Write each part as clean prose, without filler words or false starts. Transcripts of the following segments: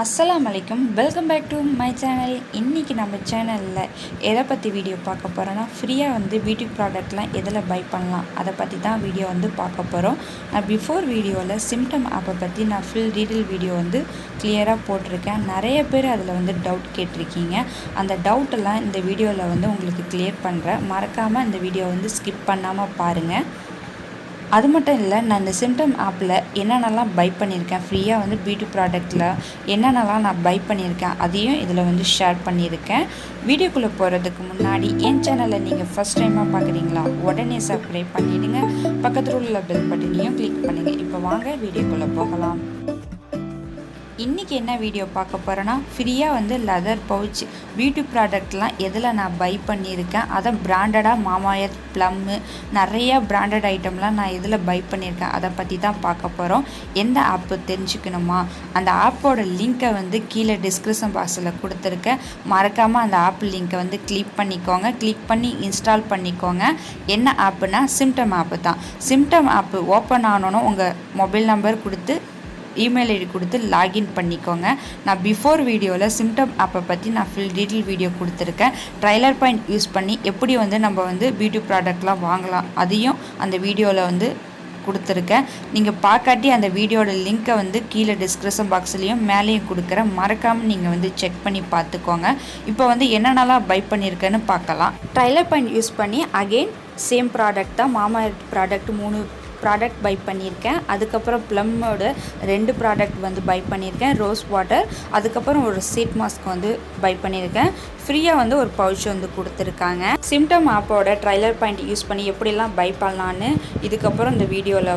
Assalamualaikum, welcome back to my channel. இன்னைக்கு நம்ம சேனல்ல எதை பத்தி வீடியோ பார்க்க போறோம்னா ஃப்ரீயா பியூட்டி ப்ராடக்ட்லாம் எதில பை பண்ணலாம் அத பத்தி தான் வீடியோ பார்க்க போறோம். நான் பிஃபோர் வீடியோல Smytten ஆப்பை பத்தி நான் ஃபுல் டீடைல் வீடியோ கிளியரா போட்டுருக்கேன். நிறைய பேர் அதில டவுட் கேட்டிருக்கீங்க. அந்த டவுட் எல்லாம் இந்த வீடியோல உங்களுக்கு கிளியர் பண்றேன். மறக்காம இந்த வீடியோ ஸ்கிப் பண்ணாம பாருங்க. அது மட்டும் இல்லை, நான் இந்த Smytten ஆப்பில் என்னென்னலாம் பை பண்ணியிருக்கேன், ஃப்ரீயாக பியூட்டி ப்ராடக்ட்டில் என்னென்னலாம் நான் பை பண்ணியிருக்கேன் அதையும் இதில் ஷேர் பண்ணியிருக்கேன். வீடியோக்குள்ளே போகிறதுக்கு முன்னாடி என் சேனலை நீங்கள் ஃபஸ்ட் டைமாக பார்க்குறீங்களா, உடனே சப்ஸ்கிரைப் பண்ணிவிடுங்க. பக்கத்தில் உள்ள பெல் பட்டனையும் கிளிக் பண்ணுங்கள். இப்போ வாங்க வீடியோக்குள்ளே போகலாம். இன்றைக்கி என்ன வீடியோ பார்க்க போகிறேன்னா, ஃப்ரீயாக லெதர் பவுச் பியூட்டி ப்ராடக்ட்லாம் எதில் நான் பை பண்ணியிருக்கேன், அதை பிராண்டடாக மாமாயத் ப்ளம்மு நிறையா பிராண்டட் ஐட்டம்லாம் நான் எதில் பை பண்ணியிருக்கேன் அதை பற்றி தான் பார்க்க போகிறோம். எந்த ஆப்பு தெரிஞ்சுக்கணுமா, அந்த ஆப்போட லிங்க்கை கீழே டிஸ்கிரிப்ஷன் பாக்ஸில் கொடுத்துருக்கேன். மறக்காமல் அந்த ஆப் லிங்க்கை கிளிக் பண்ணிக்கோங்க. கிளிக் பண்ணி இன்ஸ்டால் பண்ணிக்கோங்க. என்ன ஆப்புனா Smytten ஆப்பு தான். Smytten ஆப்பு ஓப்பன் ஆனோன்னு உங்கள் மொபைல் நம்பர் கொடுத்து இமெயில் ஐடி கொடுத்து லாகின் பண்ணிக்கோங்க. நான் பிஃபோர் வீடியோவில் Smytten ஆப்பை பற்றி நான் ஃபுல் டீட்டெயில் வீடியோ கொடுத்துருக்கேன். ட்ரைலர் பாயிண்ட் யூஸ் பண்ணி எப்படி நம்ம பியூட்டி ப்ராடக்ட்லாம் வாங்கலாம் அதையும் அந்த வீடியோவில் கொடுத்துருக்கேன். நீங்கள் பார்க்காட்டி அந்த வீடியோட லிங்க்கை கீழே டிஸ்கிரிப்ஷன் பாக்ஸ்லேயும் மேலேயும் கொடுக்குறேன். மறக்காமல் நீங்கள் செக் பண்ணி பார்த்துக்கோங்க. இப்போ என்னென்னலாம் பை பண்ணியிருக்கேன்னு பார்க்கலாம். ட்ரைலர் பாயிண்ட் யூஸ் பண்ணி அகெயின் சேம் ப்ராடக்ட் தான், மாமாயர்த் ப்ராடக்ட் 3 ப்ராடக்ட் பை பண்ணியிருக்கேன். அதுக்கப்புறம் ப்ளம்மோட 2 ப்ராடக்ட் பை பண்ணியிருக்கேன். ரோஸ் வாட்டர், அதுக்கப்புறம் ஒரு சீட் மாஸ்க் பை பண்ணியிருக்கேன். ஃப்ரீயாக ஒரு பவுச் கொடுத்துருக்காங்க. Smytten ஆப்போட ட்ரைலர் பாயிண்ட் யூஸ் பண்ணி எப்படிலாம் பை பண்ணலான்னு இதுக்கப்புறம் இந்த வீடியோவில்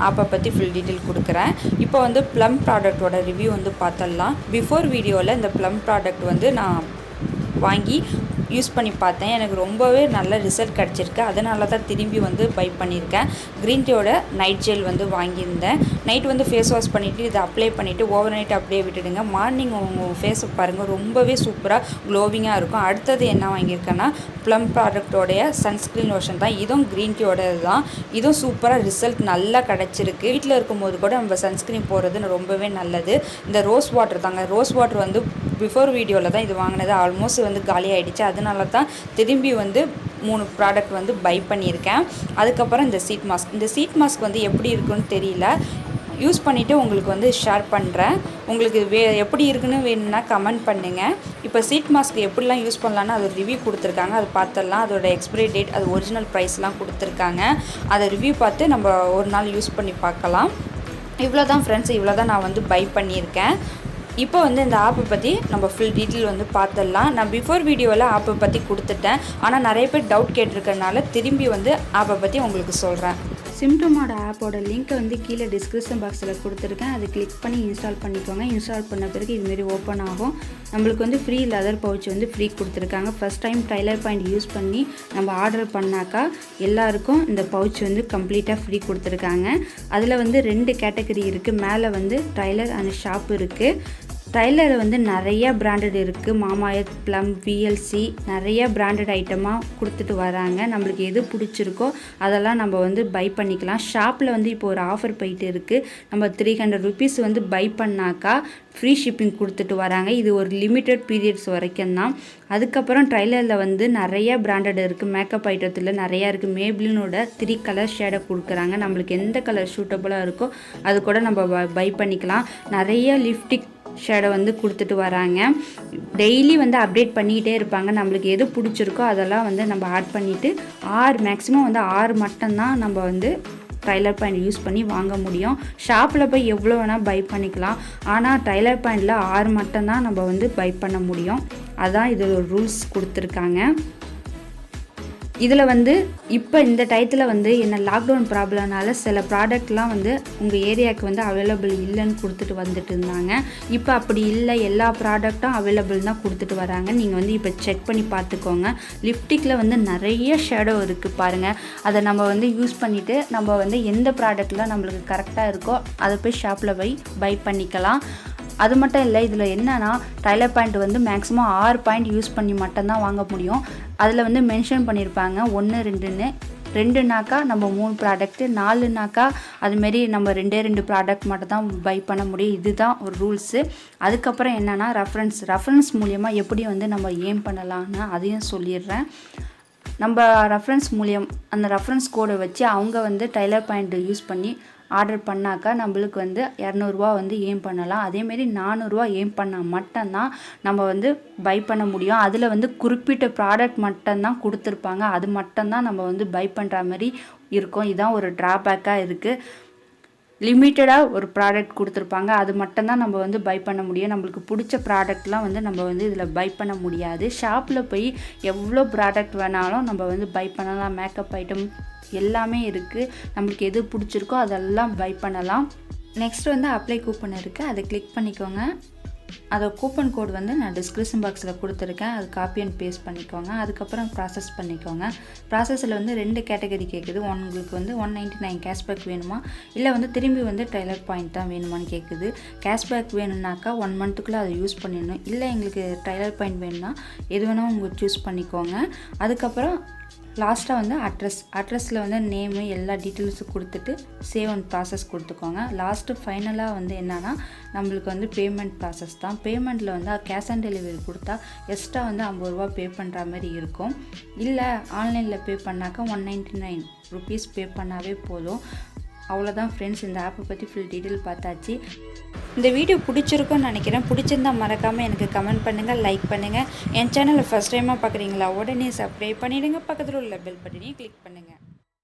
ஆப்பை பற்றி ஃபுல் டீட்டெயில் கொடுக்குறேன். இப்போ ப்ளம் ப்ராடக்டோட ரிவ்யூ பார்த்துடலாம். பிஃபோர் வீடியோவில் இந்த ப்ளம் ப்ராடக்ட் நான் வாங்கி யூஸ் பண்ணி பார்த்தேன். எனக்கு ரொம்பவே நல்ல ரிசல்ட் கிடச்சிருக்கு. அதனால தான் திரும்பி பை பண்ணியிருக்கேன். க்ரீன் டீயோட நைட் ஜெல் வாங்கியிருந்தேன். நைட் ஃபேஸ் வாஷ் பண்ணிவிட்டு இதை அப்ளை பண்ணிவிட்டு ஓவர் நைட் அப்படியே விட்டுடுங்க. மார்னிங் உங்கள் ஃபேஸை பாருங்கள், ரொம்பவே சூப்பராக க்ளோவிங்காக இருக்கும். அடுத்தது என்ன வாங்கியிருக்கேன்னா, ப்ளம் ப்ராடக்டோடைய சன்ஸ்க்ரீன் லோஷன் தான். இதுவும் க்ரீன் டீயோடது தான். இதுவும் சூப்பராக ரிசல்ட் நல்லா கிடச்சிருக்கு. வீட்டில் இருக்கும்போது கூட நம்ம சன்ஸ்க்ரீன் போடுறது ரொம்பவே நல்லது. இந்த ரோஸ் வாட்டர் தாங்க. ரோஸ் வாட்டர் பிஃபோர் வீடியோவில் தான் இது வாங்கினது. ஆல்மோஸ்ட் காலி ஆகிடுச்சு. அதனால தான் திரும்பி 3 ப்ராடக்ட் பை பண்ணியிருக்கேன். அதுக்கப்புறம் இந்த சீட் மாஸ்க். இந்த சீட் மாஸ்க் எப்படி இருக்குன்னு தெரியல, யூஸ் பண்ணிவிட்டு உங்களுக்கு ஷேர் பண்ணுறேன். உங்களுக்கு எப்படி இருக்குன்னு வேணும்னா கமெண்ட் பண்ணுங்கள். இப்போ சீட் மாஸ்க் எப்படிலாம் யூஸ் பண்ணலான்னு அது ரிவ்யூ கொடுத்துருக்காங்க. அது பார்த்துடலாம். அதோட எக்ஸ்பைரி டேட், அது ஒரிஜினல் ப்ரைஸ்லாம் கொடுத்துருக்காங்க. அதை ரிவ்யூ பார்த்து நம்ம ஒரு நாள் யூஸ் பண்ணி பார்க்கலாம். இவ்வளோ தான் ஃப்ரெண்ட்ஸ், இவ்வளோ தான் நான் பை பண்ணியிருக்கேன். இப்போ இந்த ஆப்பை பற்றி நம்ம ஃபுல் டீட்டெயில் பார்த்துடலாம். நான் பிஃபோர் வீடியோவில் ஆப்பை பற்றி கொடுத்துட்டேன். ஆனால் நிறைய பேர் டவுட் கேட்டிருக்கறனால திரும்பி ஆப்பை பற்றி உங்களுக்கு சொல்கிறேன். Smytten ஆப்போட லிங்க்கை கீழே டிஸ்கிரிப்ஷன் பாக்ஸில் கொடுத்துருக்கேன். அதை கிளிக் பண்ணி இன்ஸ்டால் பண்ணிக்கோங்க. இன்ஸ்டால் பண்ண பிறகு இதுமாரி ஓப்பன் ஆகும். நம்மளுக்கு ஃப்ரீ லெதர் பவுச் ஃப்ரீ கொடுத்துருக்காங்க. First time trailer point use பண்ணி நம்ம ஆர்டர் பண்ணாக்கா எல்லாருக்கும் இந்த பவுச் கம்ப்ளீட்டாக ஃப்ரீ கொடுத்துருக்காங்க. அதில் 2 கேட்டகரி இருக்குது. மேலே ட்ரைலர் அண்ட் ஷாப் இருக்குது. ட்ரைலரில் நிறையா பிராண்டட் இருக்குது. மாமாயத், ப்ளம், VLC நிறையா பிராண்டட் ஐட்டமாக கொடுத்துட்டு வராங்க. நம்மளுக்கு எது பிடிச்சிருக்கோ அதெல்லாம் நம்ம பை பண்ணிக்கலாம். ஷாப்பில் இப்போ ஒரு ஆஃபர் போயிட்டு இருக்குது. நம்ம 300 ருபீஸ் பை பண்ணாக்கா ஃப்ரீ ஷிப்பிங் கொடுத்துட்டு வராங்க. இது ஒரு லிமிட்டட் பீரியட்ஸ் வரைக்கும் தான். அதுக்கப்புறம் ட்ரைலரில் நிறையா பிராண்டட் இருக்குது. மேக்கப் ஐட்டத்தில் நிறையா இருக்குது. மேப்ளினோட 3 கலர் ஷேடை கொடுக்குறாங்க. நம்மளுக்கு எந்த கலர் சூட்டபுளாக இருக்கோ அது கூட நம்ம பை பண்ணிக்கலாம். நிறையா லிப்ஸ்டிக் ஷேடை கொடுத்துட்டு வராங்க. டெய்லி அப்டேட் பண்ணிக்கிட்டே இருப்பாங்க. நம்மளுக்கு எது பிடிச்சிருக்கோ அதெல்லாம் நம்ம ஆட் பண்ணிவிட்டு மேக்ஸிமம் 6 மட்டும்தான் நம்ம ட்ரைலர் பாயிண்ட் யூஸ் பண்ணி வாங்க முடியும். ஷாப்பில் போய் எவ்வளோ வேணால் பை பண்ணிக்கலாம். ஆனால் ட்ரைலர் பாயிண்டில் 6 மட்டும்தான் நம்ம பை பண்ண முடியும். அதான் இது ஒரு ரூல்ஸ் கொடுத்துருக்காங்க. இதில் இப்போ இந்த டயத்தில் என்ன லாக்டவுன் ப்ராப்ளம்னால சில ப்ராடக்ட்லாம் உங்கள் ஏரியாவுக்கு அவைலபிள் இல்லைன்னு கொடுத்துட்டு வந்துட்டு இருந்தாங்க. இப்போ அப்படி இல்லை, எல்லா ப்ராடக்ட்டும் அவைலபிள் தான் கொடுத்துட்டு வராங்க. நீங்கள் இப்போ செக் பண்ணி பார்த்துக்கோங்க. லிப்ஸ்டிக்கில் நிறைய ஷேடோ இருக்குது பாருங்கள். அதை நம்ம யூஸ் பண்ணிவிட்டு நம்ம எந்த ப்ராடக்ட்லாம் நம்மளுக்கு கரெக்டாக இருக்கோ அதை போய் ஷாப்பில் போய் பை பண்ணிக்கலாம். அது மட்டும் இல்லை, இதில் என்னன்னா trailer point maximum 6 point use பண்ணி மட்டும்தான் வாங்க முடியும். அதில் மென்ஷன் பண்ணியிருப்பாங்க 1, 2ன்னு. 2னாக்கா நம்ம 3 ப்ராடக்ட்டு, 4னாக்கா அதுமாரி நம்ம 2 ப்ராடக்ட் மட்டும் தான் பை பண்ண முடியும். இதுதான் ஒரு ரூல்ஸு. அதுக்கப்புறம் என்னென்னா ரெஃபரன்ஸ் மூலிமா எப்படி வந்து நம்ம ஏர்ன் பண்ணலான்னு அதையும் சொல்லிடுறேன். நம்ம ரெஃபரன்ஸ் மூலியம் அந்த ரெஃபரன்ஸ் கோடை வச்சு அவங்க வந்து டைலர் பாயிண்ட் யூஸ் பண்ணி ஆர்டர் பண்ணாக்கா நம்மளுக்கு வந்து 200 வந்து ஏர்ன் பண்ணலாம். அதேமாரி 400 ஏர்ன் பண்ணால் மட்டும்தான் நம்ம வந்து பை பண்ண முடியும். அதில் வந்து குறிப்பிட்ட ப்ராடக்ட் மட்டும்தான் கொடுத்துருப்பாங்க. அது மட்டும்தான் நம்ம வந்து பை பண்ணுற மாதிரி இருக்கும். இதுதான் ஒரு ட்ராபேக்காக இருக்குது. லிமிட்டடாக ஒரு ப்ராடக்ட் கொடுத்துருப்பாங்க. அது மட்டும்தான் நம்ம வந்து பை பண்ண முடியும். நம்மளுக்கு பிடிச்ச ப்ராடக்ட்லாம் வந்து நம்ம வந்து இதில் பை பண்ண முடியாது. ஷாப்பில் போய் எவ்வளோ ப்ராடக்ட் வேணாலும் நம்ம வந்து பை பண்ணலாம். மேக்கப் ஐட்டம் எல்லாமே இருக்குது. நம்மளுக்கு எது பிடிச்சிருக்கோ அதெல்லாம் பை பண்ணலாம். நெக்ஸ்ட் வந்து அப்ளை கூப்பன் இருக்குது, அதை கிளிக் பண்ணிக்கோங்க. அதை கூப்பன் கோட் வந்து நான் டிஸ்கிரிப்ஷன் பாக்ஸில் கொடுத்துருக்கேன். அது காப்பி அண்ட் பேஸ்ட் பண்ணிக்கோங்க. அதுக்கப்புறம் ப்ராசஸ் பண்ணிக்கோங்க. ப்ராசஸில் வந்து 2 கேட்டகரி கேட்குது. உங்களுக்கு வந்து 199 கேஷ்பேக் வேணுமா, இல்லை வந்து திரும்பி வந்து டைலர் பாயிண்ட் தான் வேணுமான்னு கேட்குது. கேஷ்பேக் வேணும்னாக்கா 1 மந்த்துக்குள்ளே அதை யூஸ் பண்ணிடணும். இல்லை எங்களுக்கு டைலர் பாயிண்ட் வேணும்னா எது வேணால் உங்களுக்கு சூஸ் பண்ணிக்கோங்க. அதுக்கப்புறம் லாஸ்ட்டாக வந்து அட்ரஸில் வந்து நேமு எல்லா டீட்டெயில்ஸும் கொடுத்துட்டு சேவ் அண்ட் ப்ராசஸ் கொடுத்துக்கோங்க. லாஸ்ட்டு ஃபைனலாக வந்து என்னென்னா நம்மளுக்கு வந்து பேமெண்ட் ப்ராசஸ் தான். பேமெண்ட்டில் வந்து கேஷ் ஆன் டெலிவரி கொடுத்தா எக்ஸ்ட்ரா வந்து 50 ரூபா பே பண்ணுற மாதிரி இருக்கும். இல்லை ஆன்லைனில் பே பண்ணாக்கா 199 ருபீஸ் பே பண்ணாவே போதும். அவ்வளோதான் ஃப்ரெண்ட்ஸ், இந்த ஆப்பை பற்றி ஃபுல் டீட்டெயில் பார்த்தாச்சு. இந்த வீடியோ பிடிச்சிருக்குன்னு நினைக்கிறேன். பிடிச்சிருந்தா மறக்காமல் எனக்கு கமெண்ட் பண்ணுங்கள், லைக் பண்ணுங்கள். என் சேனலை ஃபஸ்ட் டைமாக பார்க்குறீங்களா, உடனே சப்ஸ்கிரைப் பண்ணிவிடுங்க. பக்கத்தில் உள்ள பெல் பட்டனையும் கிளிக் பண்ணுங்கள்.